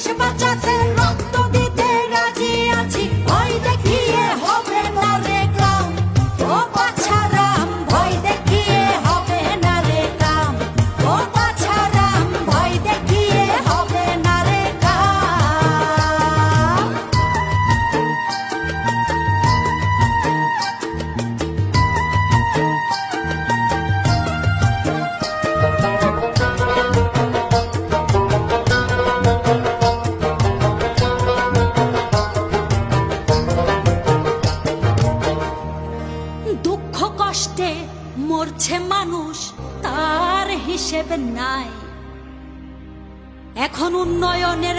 দেশ বাঁচাতে রক্ত দিতে রাজি আছি, ভয় দেখিয়ে হবে না রে কাম। ও বাছারাম ভয় দেখিয়ে হবে না রে কাম। ও বাছারাম ভয় দেখিয়ে হবে না রে কাম। দুঃখ কষ্টে মরছে মানুষ, তার হিসেব নাই। এখন উন্নয়নের